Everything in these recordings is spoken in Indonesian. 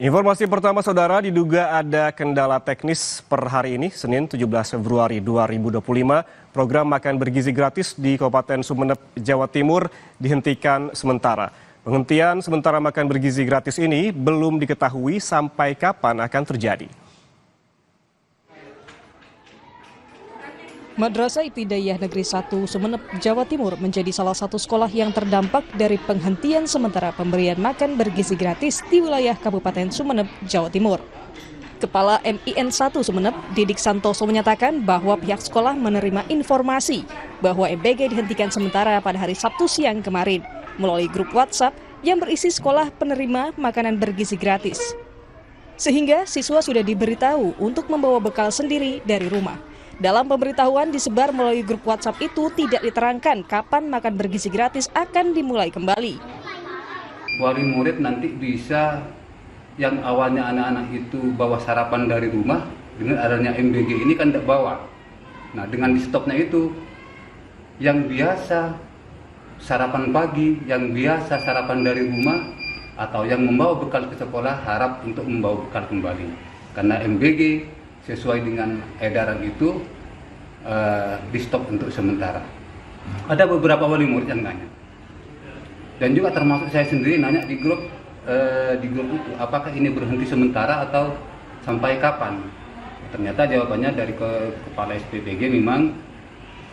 Informasi pertama saudara, diduga ada kendala teknis per hari ini, Senin 17 Februari 2025, program makan bergizi gratis di Kabupaten Sumeneb, Jawa Timur dihentikan sementara. Penghentian sementara makan bergizi gratis ini belum diketahui sampai kapan akan terjadi. Madrasah Ibtidaiyah Negeri 1 Sumeneb, Jawa Timur menjadi salah satu sekolah yang terdampak dari penghentian sementara pemberian makan bergizi gratis di wilayah Kabupaten Sumeneb, Jawa Timur. Kepala MIN 1 Sumeneb, Didik Santoso menyatakan bahwa pihak sekolah menerima informasi bahwa MBG dihentikan sementara pada hari Sabtu siang kemarin melalui grup WhatsApp yang berisi sekolah penerima makanan bergizi gratis. Sehingga siswa sudah diberitahu untuk membawa bekal sendiri dari rumah. Dalam pemberitahuan disebar melalui grup WhatsApp itu tidak diterangkan kapan makan bergizi gratis akan dimulai kembali. Wali murid nanti bisa yang awalnya anak-anak itu bawa sarapan dari rumah, dengan adanya MBG ini kan tidak bawa. Nah, dengan di stopnya itu, yang biasa sarapan pagi, yang biasa sarapan dari rumah, atau yang membawa bekal ke sekolah harap untuk membawa bekal kembali. Karena MBG sesuai dengan edaran itu di stop untuk sementara. Ada beberapa wali murid yang nanya, dan juga termasuk saya sendiri nanya di grup itu, apakah ini berhenti sementara atau sampai kapan? Ternyata jawabannya dari kepala SPPG memang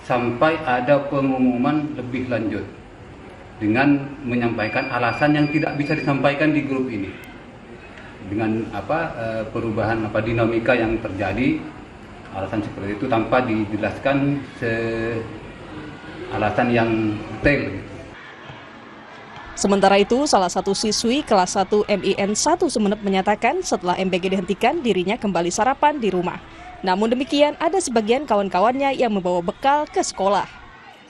sampai ada pengumuman lebih lanjut dengan menyampaikan alasan yang tidak bisa disampaikan di grup ini. Dengan perubahan dinamika yang terjadi, alasan seperti itu tanpa dijelaskan alasan yang detail. Sementara itu, salah satu siswi kelas 1 MIN 1 Sumeneb menyatakan setelah MBG dihentikan dirinya kembali sarapan di rumah. Namun demikian ada sebagian kawan-kawannya yang membawa bekal ke sekolah.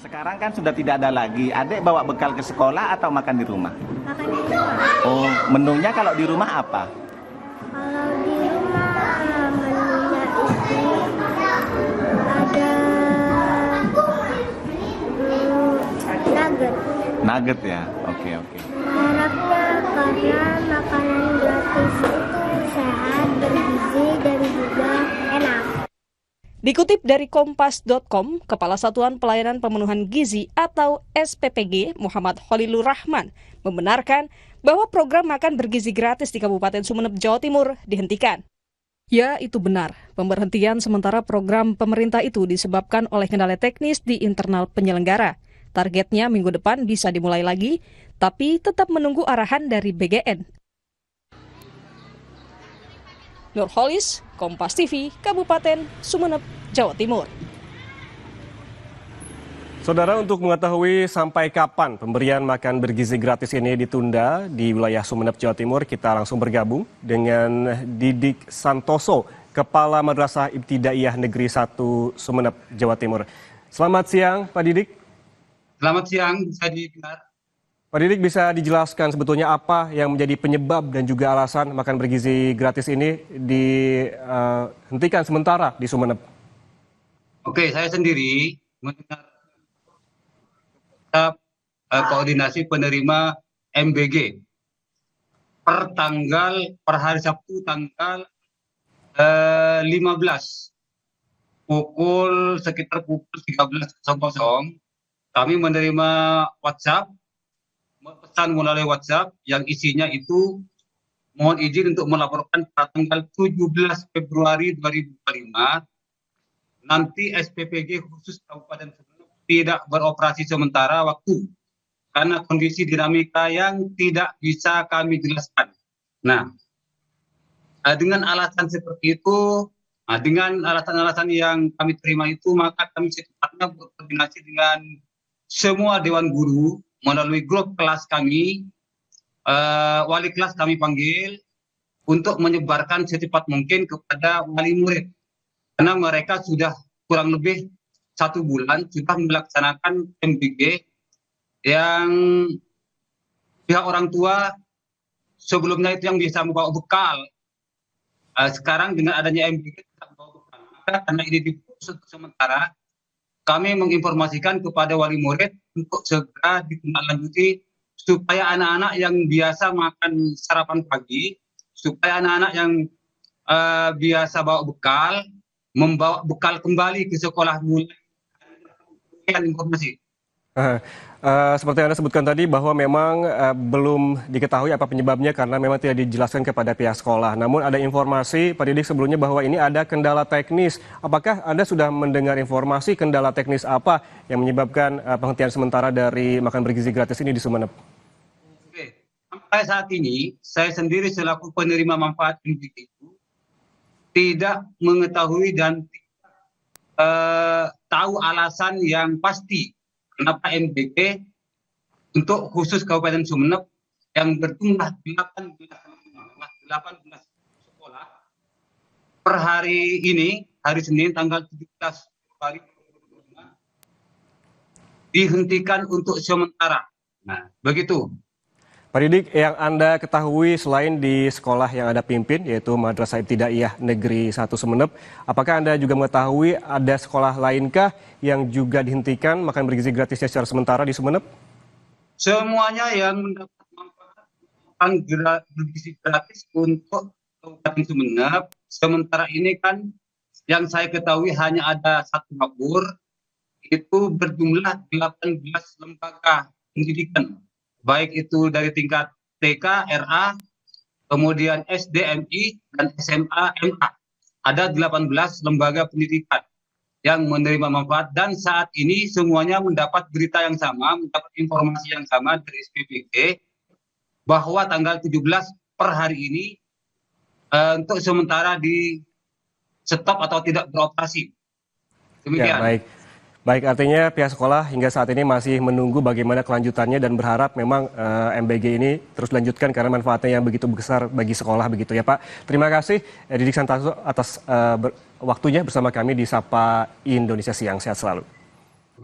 Sekarang kan sudah tidak ada lagi. Adik bawa bekal ke sekolah atau makan di rumah? Makan di rumah. Oh, menunya kalau di rumah apa? Kalau di rumah menunya itu ada nugget. Nugget ya? Oke. Harapnya karena makanan gratis itu sehat, bergizi, dan juga enak. Dikutip dari Kompas.com, Kepala Satuan Pelayanan Pemenuhan Gizi atau SPPG Muhammad Khalilur Rahman membenarkan bahwa program makan bergizi gratis di Kabupaten Sumeneb, Jawa Timur dihentikan. Ya, itu benar. Pemberhentian sementara program pemerintah itu disebabkan oleh kendala teknis di internal penyelenggara. Targetnya minggu depan bisa dimulai lagi, tapi tetap menunggu arahan dari BGN. Nurholis, Kompas TV, Kabupaten Sumeneb, Jawa Timur. Saudara, untuk mengetahui sampai kapan pemberian makan bergizi gratis ini ditunda di wilayah Sumeneb, Jawa Timur, kita langsung bergabung dengan Didik Santoso, Kepala Madrasah Ibtidaiyah Negeri 1 Sumeneb, Jawa Timur. Selamat siang, Pak Didik. Selamat siang, bisa didengar. Pak Didik, bisa dijelaskan sebetulnya apa yang menjadi penyebab dan juga alasan makan bergizi gratis ini dihentikan sementara di Sumeneb? Oke, saya sendiri mendengar koordinasi penerima MBG per hari Sabtu tanggal 15 sekitar pukul 13.00 kami menerima WhatsApp, pesan melalui WhatsApp yang isinya itu mohon izin untuk melaporkan pada tanggal 17 Februari 2025 nanti SPPG khusus Kabupaten Sumeneb tidak beroperasi sementara waktu karena kondisi dinamika yang tidak bisa kami jelaskan. Nah, dengan alasan seperti itu, dengan alasan-alasan yang kami terima itu, maka kami secepatnya berkoordinasi dengan semua Dewan Guru melalui grup kelas kami, wali kelas kami panggil untuk menyebarkan secepat mungkin kepada wali murid. Karena mereka sudah kurang lebih 1 bulan sudah melaksanakan MBG yang pihak orang tua sebelumnya itu yang bisa membawa bekal. Sekarang dengan adanya MBG tidak membawa bekal. Maka karena ini diputus sementara, kami menginformasikan kepada wali murid untuk segera ditindaklanjuti supaya anak-anak yang biasa makan sarapan pagi supaya anak-anak yang biasa bawa bekal, membawa bekal kembali ke sekolah mulai informasi. Seperti yang Anda sebutkan tadi bahwa memang belum diketahui apa penyebabnya karena memang tidak dijelaskan kepada pihak sekolah. Namun ada informasi Pak Didik sebelumnya bahwa ini ada kendala teknis. Apakah Anda sudah mendengar informasi kendala teknis apa yang menyebabkan penghentian sementara dari makan bergizi gratis ini di Sumeneb? Oke. Sampai saat ini saya sendiri selaku penerima manfaat MBG itu tidak mengetahui dan tahu alasan yang pasti kenapa MBG untuk khusus Kabupaten Sumeneb yang berjumlah 18 sekolah per hari ini, hari Senin tanggal 17 Februari 2025 dihentikan untuk sementara. Nah, begitu. Pak Didik, yang Anda ketahui selain di sekolah yang Anda pimpin, yaitu Madrasah Ibtidaiyah Negeri 1 Sumeneb, apakah Anda juga mengetahui ada sekolah lainkah yang juga dihentikan makan bergizi gratisnya secara sementara di Sumeneb? Semuanya yang mendapat manfaat bergizi gratis untuk Kabupaten Sumeneb, sementara ini kan yang saya ketahui hanya ada satu dapur, itu berjumlah 18 lembaga pendidikan. Baik itu dari tingkat TK, RA, kemudian SD, MI, dan SMA, MA. Ada 18 lembaga pendidikan yang menerima manfaat dan saat ini semuanya mendapat berita yang sama, mendapat informasi yang sama dari SPPG bahwa tanggal 17 per hari ini untuk sementara di stop atau tidak beroperasi. Demikian. Ya, baik, artinya pihak sekolah hingga saat ini masih menunggu bagaimana kelanjutannya dan berharap memang MBG ini terus dilanjutkan karena manfaatnya yang begitu besar bagi sekolah begitu ya Pak. Terima kasih Didik Santoso atas waktunya bersama kami di Sapa Indonesia Siang. Sehat selalu.